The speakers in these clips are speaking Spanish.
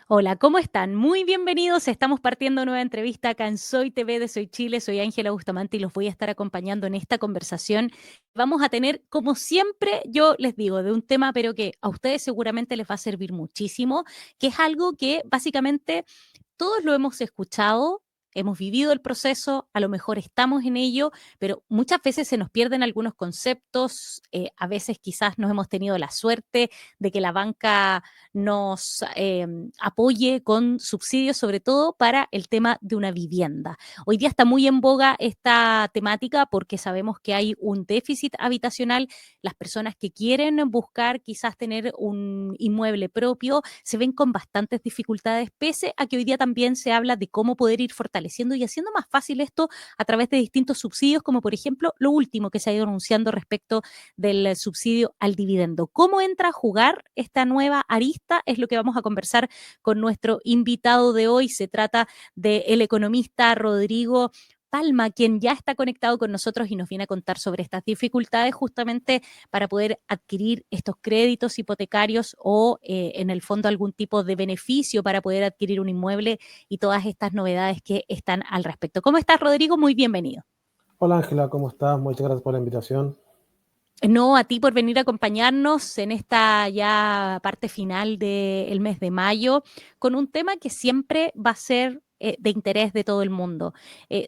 Hola, ¿cómo están? Muy bienvenidos. Estamos partiendo nueva entrevista acá en Soy TV de Soy Chile. Soy Ángela Bustamante y los voy a estar acompañando en esta conversación. Vamos a tener, como siempre, yo les digo, de un tema, pero que a ustedes seguramente les va a servir muchísimo, que es algo que básicamente todos lo hemos escuchado. Hemos vivido el proceso, a lo mejor estamos en ello, pero muchas veces se nos pierden algunos conceptos, a veces quizás no hemos tenido la suerte de que la banca nos apoye con subsidios, sobre todo para el tema de una vivienda. Hoy día está muy en boga esta temática porque sabemos que hay un déficit habitacional. Las personas que quieren buscar quizás tener un inmueble propio se ven con bastantes dificultades, pese a que hoy día también se habla de cómo poder ir fortaleciendo y haciendo más fácil esto a través de distintos subsidios, como por ejemplo lo último que se ha ido anunciando respecto del subsidio al dividendo. ¿Cómo entra a jugar esta nueva arista? Es lo que vamos a conversar con nuestro invitado de hoy. Se trata del economista Rodrigo Palma, quien ya está conectado con nosotros y nos viene a contar sobre estas dificultades justamente para poder adquirir estos créditos hipotecarios o en el fondo algún tipo de beneficio para poder adquirir un inmueble y todas estas novedades que están al respecto. ¿Cómo estás, Rodrigo? Muy bienvenido. Hola Ángela, ¿cómo estás? Muchas gracias por la invitación. No, a ti por venir a acompañarnos en esta ya parte final del mes de mayo, con un tema que siempre va a ser de interés de todo el mundo.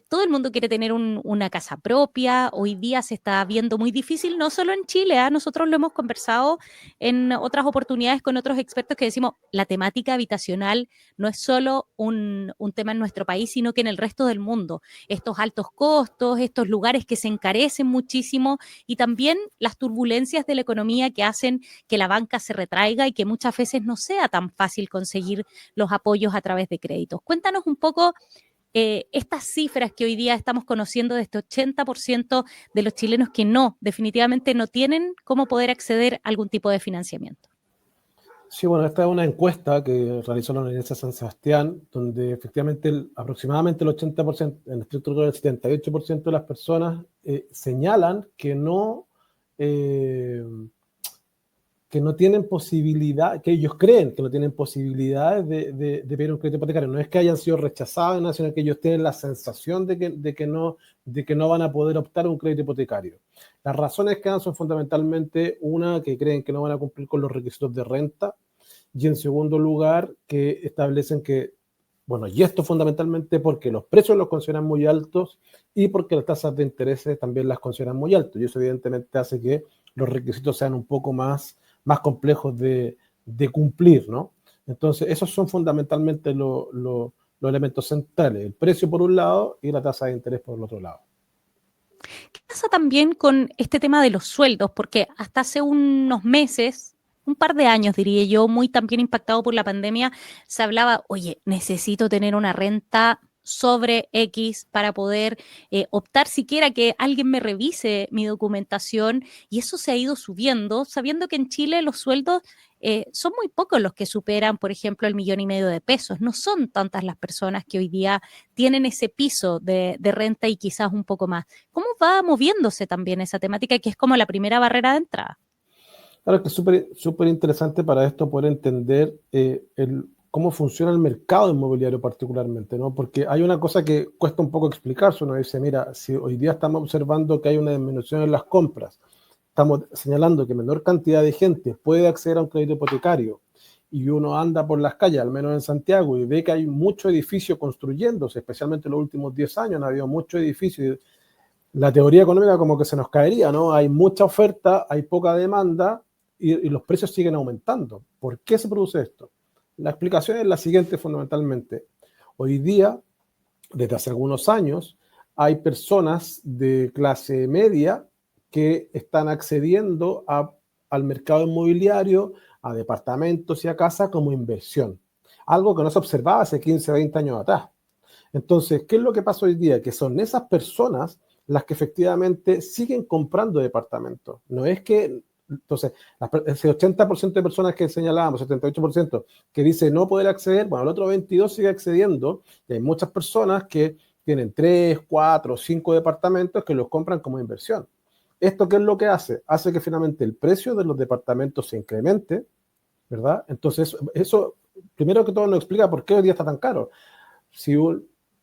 Todo el mundo quiere tener una casa propia. Hoy día se está viendo muy difícil, no solo en Chile, ¿ah? Nosotros lo hemos conversado en otras oportunidades con otros expertos que decimos, la temática habitacional no es solo un tema en nuestro país, sino que en el resto del mundo. Estos altos costos, estos lugares que se encarecen muchísimo y también las turbulencias de la economía que hacen que la banca se retraiga y que muchas veces no sea tan fácil conseguir los apoyos a través de créditos. Cuéntanos un poco estas cifras que hoy día estamos conociendo de este 80% de los chilenos que no, definitivamente no tienen cómo poder acceder a algún tipo de financiamiento. Sí, bueno, esta es una encuesta que realizó la Universidad de San Sebastián, donde efectivamente aproximadamente el 80%, en estricto rigor el 78% de las personas señalan eh, que no tienen posibilidad, que ellos creen que no tienen posibilidades de pedir un crédito hipotecario. No es que hayan sido rechazados, no, sino que ellos tienen la sensación de que no van a poder optar a un crédito hipotecario. Las razones que dan son fundamentalmente una, que creen que no van a cumplir con los requisitos de renta, y en segundo lugar, que establecen que, bueno, y esto fundamentalmente porque los precios los consideran muy altos y porque las tasas de interés también las consideran muy altos, y eso evidentemente hace que los requisitos sean un poco más complejos de cumplir, ¿no? Entonces, esos son fundamentalmente los elementos centrales, el precio por un lado y la tasa de interés por el otro lado. ¿Qué pasa también con este tema de los sueldos? Porque hasta hace unos meses, un par de años diría yo, muy también impactado por la pandemia, se hablaba, oye, necesito tener una renta sobre X para poder optar siquiera que alguien me revise mi documentación y eso se ha ido subiendo, sabiendo que en Chile los sueldos son muy pocos los que superan, por ejemplo, el 1,5 millones de pesos. No son tantas las personas que hoy día tienen ese piso de renta y quizás un poco más. ¿Cómo va moviéndose también esa temática que es como la primera barrera de entrada? Claro que es súper interesante para esto poder entender cómo funciona el mercado inmobiliario particularmente, ¿no? Porque hay una cosa que cuesta un poco explicarse. Uno dice, mira, si hoy día estamos observando que hay una disminución en las compras, estamos señalando que menor cantidad de gente puede acceder a un crédito hipotecario y uno anda por las calles, al menos en Santiago, y ve que hay mucho edificio construyéndose, especialmente en los últimos 10 años, ha habido mucho edificio. La teoría económica como que se nos caería, ¿no? Hay mucha oferta, hay poca demanda y los precios siguen aumentando. ¿Por qué se produce esto? La explicación es la siguiente fundamentalmente. Hoy día, desde hace algunos años, hay personas de clase media que están accediendo al mercado inmobiliario, a departamentos y a casas como inversión. Algo que no se observaba hace 15, 20 años atrás. Entonces, ¿qué es lo que pasa hoy día? Que son esas personas las que efectivamente siguen comprando departamentos. No es que, entonces, ese 80% de personas que señalábamos, 78%, que dice no poder acceder, bueno, el otro 22% sigue accediendo, y hay muchas personas que tienen 3, 4, 5 departamentos que los compran como inversión. ¿Esto qué es lo que hace? Hace que finalmente el precio de los departamentos se incremente, ¿verdad? Entonces, eso primero que todo nos explica por qué hoy día está tan caro. Si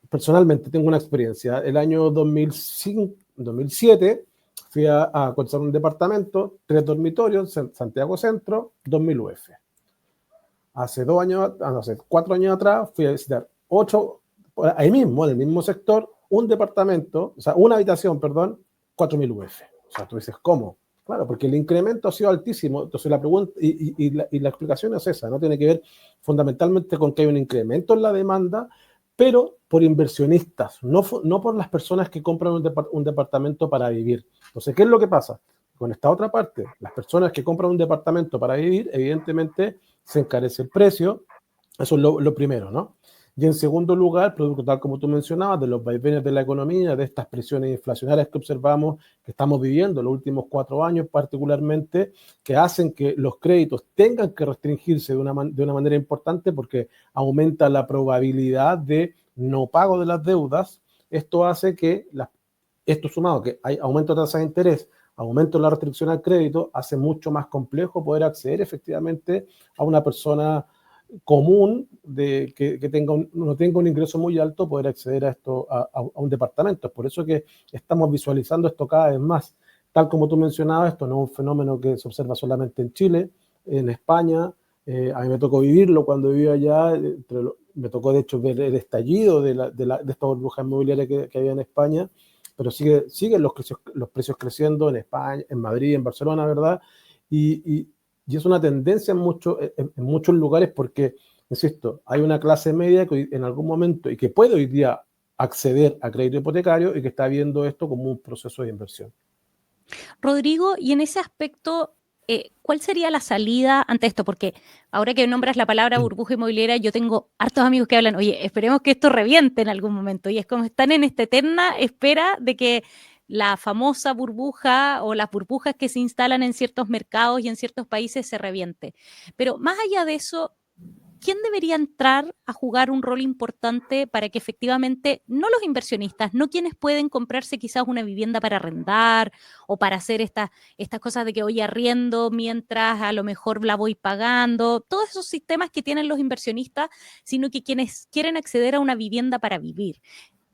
personalmente tengo una experiencia, el año 2005, 2007 fui a cotizar un departamento, 3 dormitorios, en Santiago Centro, 2000 UF. Hace 2 años, hace 4 años atrás fui a visitar 8, ahí mismo, en el mismo sector, un departamento, o sea, una habitación, perdón, 4000 UF. O sea, tú dices, ¿cómo? Claro, porque el incremento ha sido altísimo. Entonces la pregunta y la explicación es esa, ¿no? Tiene que ver fundamentalmente con que hay un incremento en la demanda, pero por inversionistas, no por las personas que compran un departamento para vivir. Entonces, ¿qué es lo que pasa? Con esta otra parte, las personas que compran un departamento para vivir, evidentemente se encarece el precio, eso es lo primero, ¿no? Y en segundo lugar, producto tal como tú mencionabas, de los vaivenes de la economía, de estas presiones inflacionarias que observamos, que estamos viviendo los últimos 4 años particularmente, que hacen que los créditos tengan que restringirse de una manera importante porque aumenta la probabilidad de no pago de las deudas. Esto hace que, esto sumado que hay aumento de tasas de interés, aumento de la restricción al crédito, hace mucho más complejo poder acceder efectivamente a una persona común que no tenga un ingreso muy alto poder acceder a esto, a un departamento. Es por eso que estamos visualizando esto cada vez más. Tal como tú mencionabas, esto no es un fenómeno que se observa solamente en Chile, en España. A mí me tocó vivirlo cuando vivía allá, me tocó de hecho ver el estallido de esta burbuja inmobiliaria que había en España, pero siguen los precios creciendo en España, en Madrid, en Barcelona, ¿verdad? Y es una tendencia en muchos lugares porque, insisto, hay una clase media que en algún momento y que puede hoy día acceder a crédito hipotecario y que está viendo esto como un proceso de inversión. Rodrigo, y en ese aspecto, ¿cuál sería la salida ante esto? Porque ahora que nombras la palabra burbuja inmobiliaria, yo tengo hartos amigos que hablan, oye, esperemos que esto reviente en algún momento. Y es como están en esta eterna espera de que la famosa burbuja o las burbujas que se instalan en ciertos mercados y en ciertos países se reviente. Pero más allá de eso, ¿quién debería entrar a jugar un rol importante para que efectivamente, no los inversionistas, no quienes pueden comprarse quizás una vivienda para arrendar o para hacer estas cosas de que hoy arriendo mientras a lo mejor la voy pagando, todos esos sistemas que tienen los inversionistas, sino que quienes quieren acceder a una vivienda para vivir?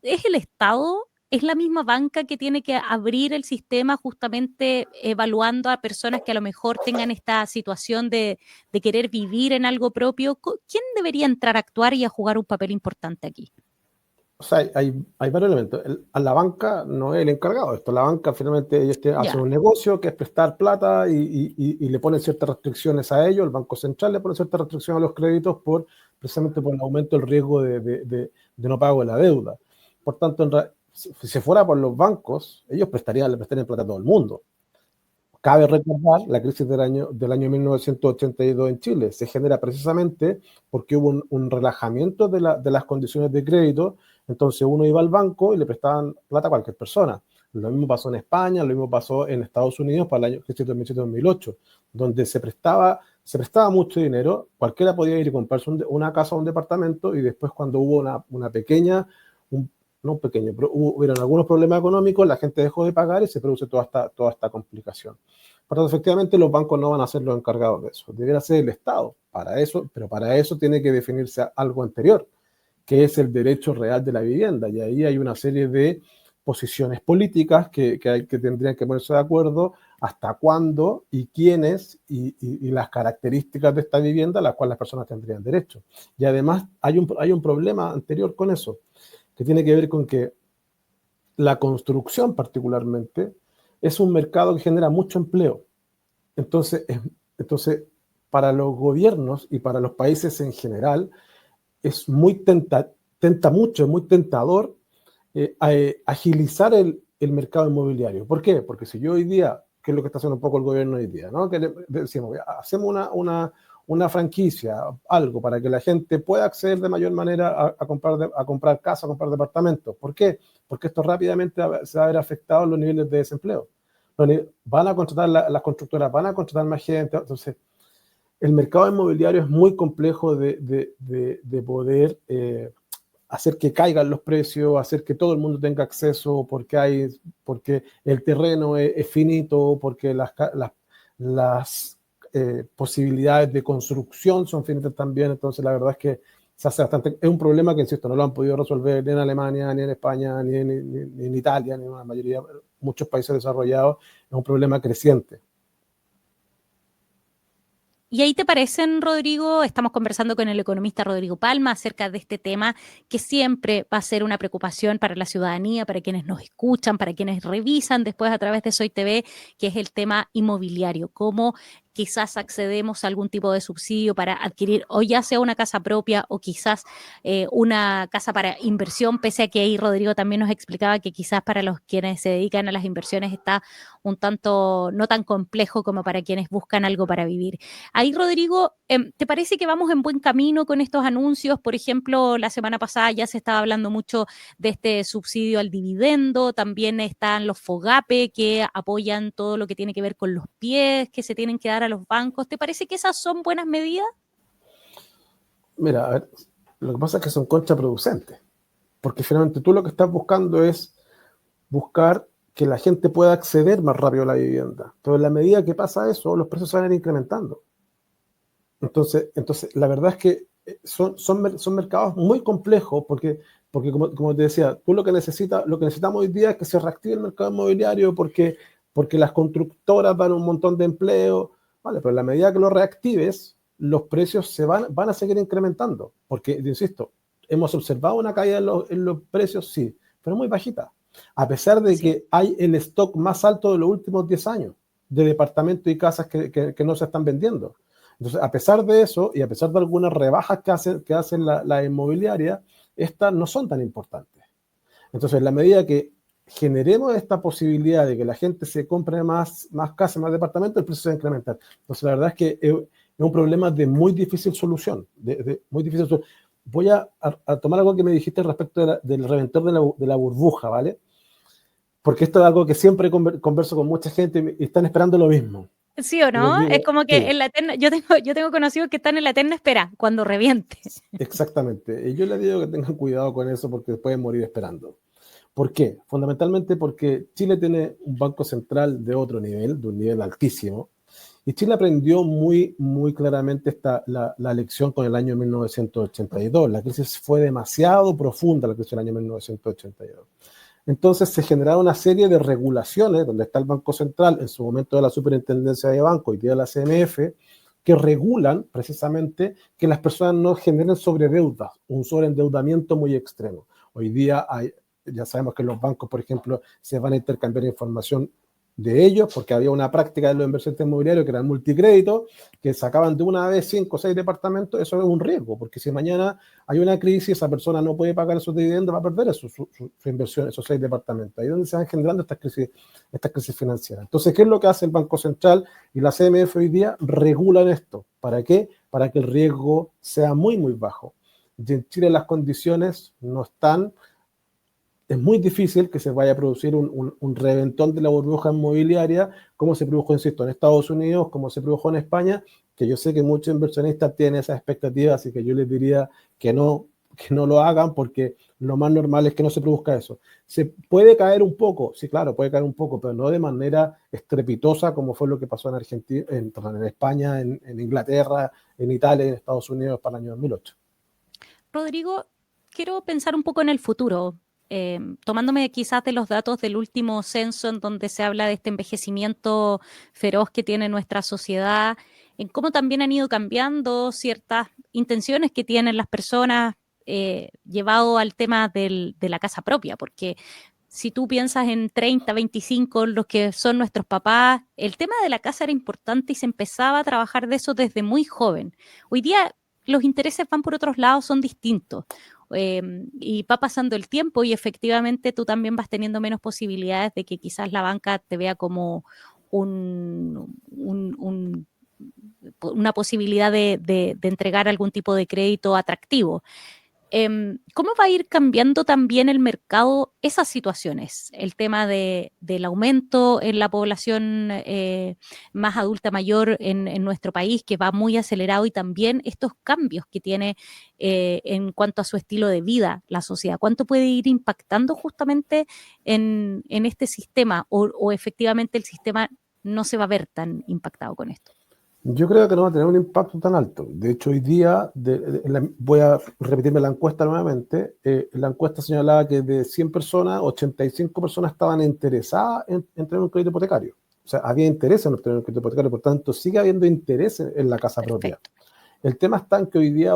¿Es el Estado? ¿Es la misma banca que tiene que abrir el sistema justamente evaluando a personas que a lo mejor tengan esta situación de querer vivir en algo propio? ¿Quién debería entrar a actuar y a jugar un papel importante aquí? O sea, hay varios elementos. A la banca no es el encargado de esto. La banca finalmente ellos hacen un negocio que es prestar plata y le ponen ciertas restricciones a ellos. El Banco Central le pone ciertas restricciones a los créditos precisamente por el aumento del riesgo de no pago de la deuda. Por tanto, si fuera por los bancos, ellos le prestarían plata a todo el mundo. Cabe recordar la crisis del año 1982 en Chile. Se genera precisamente porque hubo un relajamiento de las condiciones de crédito. Entonces uno iba al banco y le prestaban plata a cualquier persona. Lo mismo pasó en España, lo mismo pasó en Estados Unidos para el año 2007-2008, donde se prestaba mucho dinero. Cualquiera podía ir y comprarse una casa o un departamento y después cuando hubo una pequeña, no un pequeño, pero hubieron algunos problemas económicos, la gente dejó de pagar y se produce toda esta complicación. Por tanto, efectivamente, los bancos no van a ser los encargados de eso. Debería ser el Estado para eso, pero para eso tiene que definirse algo anterior, que es el derecho real de la vivienda. Y ahí hay una serie de posiciones políticas que tendrían que ponerse de acuerdo hasta cuándo y quiénes y las características de esta vivienda a las cuales las personas tendrían derecho. Y además hay un problema anterior con eso, que tiene que ver con que la construcción particularmente es un mercado que genera mucho empleo. Entonces, para los gobiernos y para los países en general, es muy es muy tentador agilizar el mercado inmobiliario. ¿Por qué? Porque si yo hoy día, que es lo que está haciendo un poco el gobierno hoy día, ¿no? Que decimos, hacemos una franquicia, algo para que la gente pueda acceder de mayor manera a comprar casa, a comprar departamentos. ¿Por qué? Porque esto rápidamente se va a ver afectado en los niveles de desempleo. Van a contratar las constructoras, van a contratar más gente. Entonces, el mercado inmobiliario es muy complejo de poder hacer que caigan los precios, hacer que todo el mundo tenga acceso, porque el terreno es finito, porque las posibilidades de construcción son finitas también, entonces la verdad es que se hace bastante, es un problema que, insisto, no lo han podido resolver ni en Alemania, ni en España, ni en Italia, ni en la mayoría, muchos países desarrollados, es un problema creciente. Y ahí te parecen, Rodrigo, estamos conversando con el economista Rodrigo Palma acerca de este tema que siempre va a ser una preocupación para la ciudadanía, para quienes nos escuchan, para quienes revisan después a través de Soy TV, que es el tema inmobiliario, cómo quizás accedemos a algún tipo de subsidio para adquirir o ya sea una casa propia o quizás una casa para inversión, pese a que ahí Rodrigo también nos explicaba que quizás para los quienes se dedican a las inversiones está un tanto no tan complejo como para quienes buscan algo para vivir. Ahí, Rodrigo, ¿te parece que vamos en buen camino con estos anuncios? Por ejemplo, la semana pasada ya se estaba hablando mucho de este subsidio al dividendo, también están los FOGAPE que apoyan todo lo que tiene que ver con los pies que se tienen que dar a los bancos. ¿Te parece que esas son buenas medidas? Mira, a ver, lo que pasa es que son contraproducentes, porque finalmente tú lo que estás buscando es buscar que la gente pueda acceder más rápido a la vivienda. Pero en la medida que pasa eso, los precios se van a ir incrementando. Entonces la verdad es que son mercados muy complejos porque como te decía, tú lo que necesitamos hoy día es que se reactive el mercado inmobiliario porque las constructoras dan un montón de empleo, vale, pero en la medida que lo reactives, los precios van a seguir incrementando, porque, insisto, hemos observado una caída en los precios, sí, pero muy bajita, a pesar de Sí. que hay el stock más alto de los últimos 10 años de departamentos y casas que no se están vendiendo. Entonces, a pesar de eso y a pesar de algunas rebajas que hacen la inmobiliaria, estas no son tan importantes. Entonces, en la medida que generemos esta posibilidad de que la gente se compre más casas, más departamentos, el precio se va a incrementar. Entonces, la verdad es que es un problema de muy difícil solución. Muy difícil solución. Voy a tomar algo que me dijiste respecto del reventón de la burbuja, ¿vale? Porque esto es algo que siempre converso con mucha gente y están esperando lo mismo. ¿Sí o Y les no? Es digo, como que sí, en la eterna, yo tengo conocidos que están en la eterna espera cuando reviente. exactamente. Y yo les digo que tengan cuidado con eso porque pueden morir esperando. ¿Por qué? Fundamentalmente porque Chile tiene un banco central de otro nivel, de un nivel altísimo, y Chile aprendió muy claramente la lección con el año 1982. La crisis fue demasiado profunda, la crisis del año 1982. Entonces se generaron una serie de regulaciones, donde está el Banco Central, en su momento de la Superintendencia de Banco y de la CMF, que regulan precisamente que las personas no generen sobredeudas, un sobreendeudamiento muy extremo. Hoy día ya sabemos que los bancos, por ejemplo, se van a intercambiar información de ellos, porque había una práctica de los inversores inmobiliarios que era el multicrédito, que sacaban de una vez 5 o 6 departamentos. Eso es un riesgo, porque si mañana hay una crisis, esa persona no puede pagar esos dividendos, va a perder su inversión, esos 6 departamentos. Ahí es donde se van generando estas crisis financieras. Entonces, ¿qué es lo que hace el Banco Central y la CMF hoy día? Regulan esto. ¿Para qué? Para que el riesgo sea muy bajo. Y en Chile las condiciones no están. Es muy difícil que se vaya a producir un reventón de la burbuja inmobiliaria, como se produjo, insisto, en Estados Unidos, como se produjo en España, que yo sé que muchos inversionistas tienen esas expectativas, así que yo les diría que no lo hagan, porque lo más normal es que no se produzca eso. ¿Se puede caer un poco? Sí, claro, puede caer un poco, pero no de manera estrepitosa, como fue lo que pasó en Argentina, en España, en Inglaterra, en Italia, en Estados Unidos para el año 2008. Rodrigo, quiero pensar un poco en el futuro, tomándome quizás de los datos del último censo en donde se habla de este envejecimiento feroz que tiene nuestra sociedad, en cómo también han ido cambiando ciertas intenciones que tienen las personas llevado al tema de la casa propia, porque si tú piensas en 30, 25, los que son nuestros papás, el tema de la casa era importante y se empezaba a trabajar de eso desde muy joven. Hoy día los intereses van por otros lados, son distintos. Y va pasando el tiempo y efectivamente tú también vas teniendo menos posibilidades de que quizás la banca te vea como una posibilidad de entregar algún tipo de crédito atractivo. ¿Cómo va a ir cambiando también el mercado esas situaciones? El tema del aumento en la población más adulta mayor en nuestro país, que va muy acelerado, y también estos cambios que tiene en cuanto a su estilo de vida la sociedad. ¿Cuánto puede ir impactando justamente en este sistema o efectivamente el sistema no se va a ver tan impactado con esto? Yo creo que no va a tener un impacto tan alto. De hecho, hoy día, voy a repetirme la encuesta nuevamente, la encuesta señalaba que de 100 personas, 85 personas estaban interesadas en tener un crédito hipotecario. O sea, había interés en obtener un crédito hipotecario, por tanto, sigue habiendo interés en la casa propia. Perfecto. El tema está en que hoy día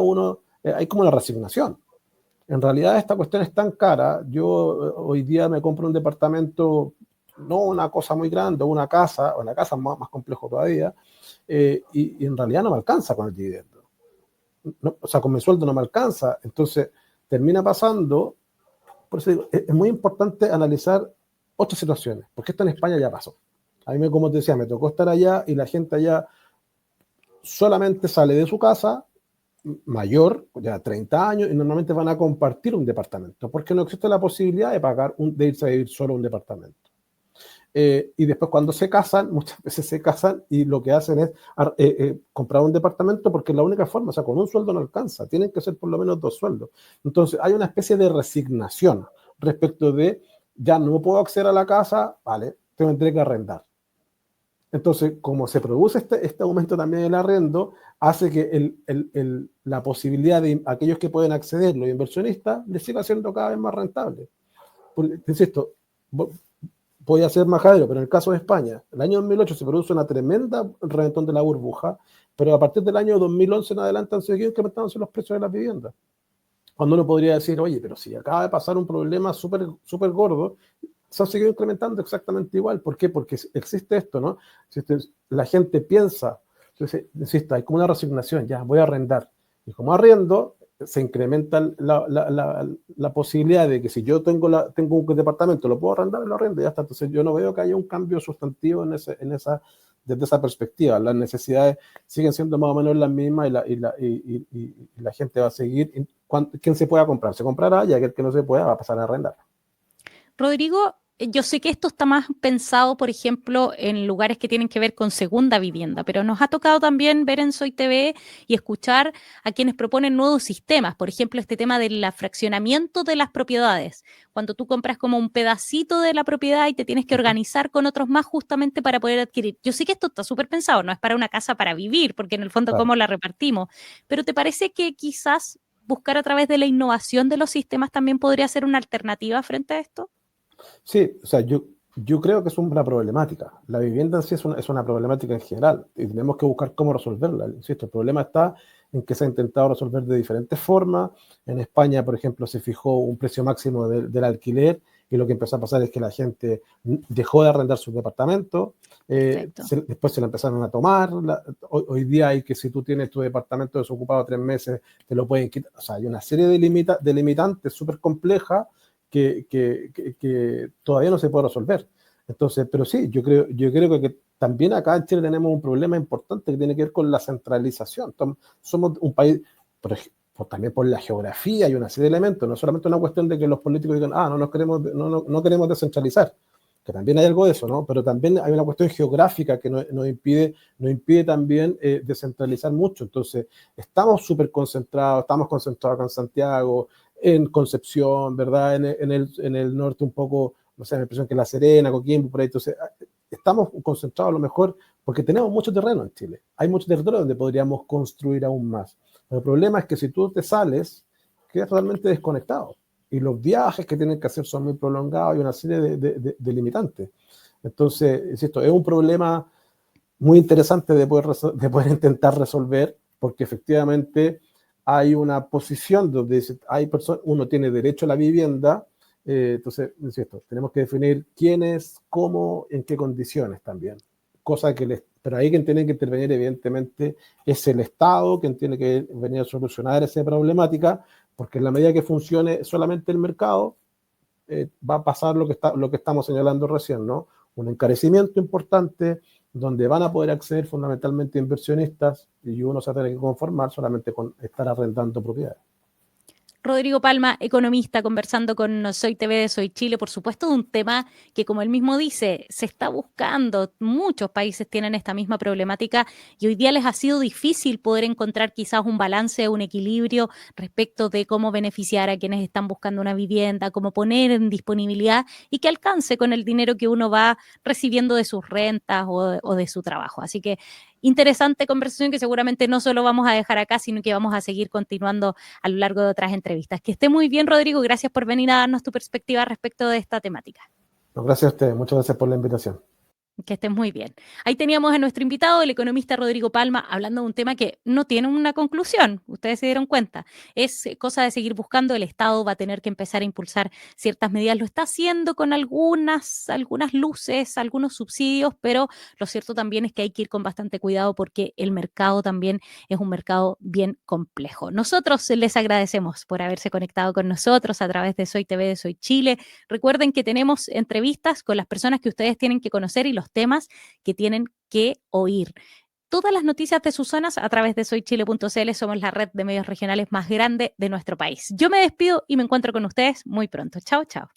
hay como una resignación. En realidad esta cuestión es tan cara, yo hoy día me compro un departamento, no una cosa muy grande, una casa más complejo todavía, y en realidad no me alcanza con el dividendo. No, o sea, con mi sueldo no me alcanza. Entonces, termina pasando, por eso digo, es muy importante analizar otras situaciones, porque esto en España ya pasó. A mí, como te decía, me tocó estar allá y la gente allá solamente sale de su casa mayor, ya 30 años, y normalmente van a compartir un departamento, porque no existe la posibilidad de pagar de irse a vivir solo un departamento. Y después cuando se casan, muchas veces se casan y lo que hacen es comprar un departamento porque es la única forma, o sea, con un sueldo no alcanza, tienen que ser por lo menos 2 sueldos. Entonces hay una especie de resignación respecto de, ya no puedo acceder a la casa, vale, tendré que arrendar. Entonces, como se produce este aumento también del arrendo, hace que la posibilidad de aquellos que pueden acceder, los inversionistas, les siga siendo cada vez más rentable. Porque, insisto, voy a ser majadero, pero en el caso de España, el año 2008 se produce una tremenda reventón de la burbuja, pero a partir del año 2011 en adelante han seguido incrementándose los precios de las viviendas. Cuando uno podría decir, oye, pero si acaba de pasar un problema súper súper gordo, se han seguido incrementando exactamente igual. ¿Por qué? Porque existe esto, ¿no? La gente piensa, entonces, insisto, hay como una resignación, ya, voy a arrendar. Y como arriendo, se incrementa la posibilidad de que si yo tengo un departamento, lo puedo arrendar y lo arrendo, y ya está. Entonces yo no veo que haya un cambio sustantivo desde esa perspectiva. Las necesidades siguen siendo más o menos las mismas y la gente va a seguir. Quien se pueda comprar, se comprará, y aquel que no se pueda va a pasar a arrendar. Rodrigo, yo sé que esto está más pensado, por ejemplo, en lugares que tienen que ver con segunda vivienda, pero nos ha tocado también ver en Soy TV y escuchar a quienes proponen nuevos sistemas, por ejemplo, este tema del fraccionamiento de las propiedades, cuando tú compras como un pedacito de la propiedad y te tienes que organizar con otros más justamente para poder adquirir. Yo sé que esto está súper pensado, no es para una casa para vivir, porque en el fondo Claro. cómo la repartimos, pero ¿te parece que quizás buscar a través de la innovación de los sistemas también podría ser una alternativa frente a esto? Sí, o sea, yo creo que es una problemática. La vivienda en sí es una problemática en general y tenemos que buscar cómo resolverla. Insisto, el problema está en que se ha intentado resolver de diferentes formas. En España, por ejemplo, se fijó un precio máximo del alquiler y lo que empezó a pasar es que la gente dejó de arrendar sus departamentos, Perfecto. después se la empezaron a tomar. Hoy día hay que si tú tienes tu departamento desocupado 3 meses, te lo pueden quitar. O sea, hay una serie de limitantes súper complejas que todavía no se puede resolver. Entonces, pero sí, yo creo que también acá en Chile tenemos un problema importante que tiene que ver con la centralización. Somos un país, también por la geografía y una serie de elementos, no solamente una cuestión de que los políticos digan, no queremos descentralizar, que también hay algo de eso, ¿no? Pero también hay una cuestión geográfica que nos impide también descentralizar mucho. Entonces, estamos concentrados acá en Santiago, en Concepción, ¿verdad? En el norte un poco, no sé, me impresión que La Serena, Coquimbo, por ahí. Entonces, estamos concentrados a lo mejor porque tenemos mucho terreno en Chile. Hay mucho territorio donde podríamos construir aún más. Pero el problema es que si tú te sales, quedas totalmente desconectado. Y los viajes que tienen que hacer son muy prolongados y una serie de limitantes. Entonces, insisto, es un problema muy interesante de poder intentar resolver, porque efectivamente hay una posición donde uno tiene derecho a la vivienda, entonces, insisto, tenemos que definir quiénes, cómo, en qué condiciones también. Pero ahí quien tiene que intervenir, evidentemente, es el Estado, quien tiene que venir a solucionar esa problemática, porque en la medida que funcione solamente el mercado, va a pasar lo que estamos señalando recién, ¿no? Un encarecimiento importante, donde van a poder acceder fundamentalmente inversionistas y uno se va a tener que conformar solamente con estar arrendando propiedades. Rodrigo Palma, economista, conversando con Soy TV de Soy Chile, por supuesto, de un tema que, como él mismo dice, se está buscando. Muchos países tienen esta misma problemática y hoy día les ha sido difícil poder encontrar quizás un balance, un equilibrio respecto de cómo beneficiar a quienes están buscando una vivienda, cómo poner en disponibilidad y que alcance con el dinero que uno va recibiendo de sus rentas o de su trabajo. Así que interesante conversación que seguramente no solo vamos a dejar acá, sino que vamos a seguir continuando a lo largo de otras entrevistas. Que esté muy bien, Rodrigo. Gracias por venir a darnos tu perspectiva respecto de esta temática. No, gracias a ustedes. Muchas gracias por la invitación. Que estés muy bien. Ahí teníamos a nuestro invitado, el economista Rodrigo Palma, hablando de un tema que no tiene una conclusión. Ustedes se dieron cuenta. Es cosa de seguir buscando. El Estado va a tener que empezar a impulsar ciertas medidas. Lo está haciendo con algunas luces, algunos subsidios, pero lo cierto también es que hay que ir con bastante cuidado porque el mercado también es un mercado bien complejo. Nosotros les agradecemos por haberse conectado con nosotros a través de Soy TV, de Soy Chile. Recuerden que tenemos entrevistas con las personas que ustedes tienen que conocer y los temas que tienen que oír. Todas las noticias de sus zonas a través de soychile.cl. Somos la red de medios regionales más grande de nuestro país. Yo me despido y me encuentro con ustedes muy pronto. Chao, chao.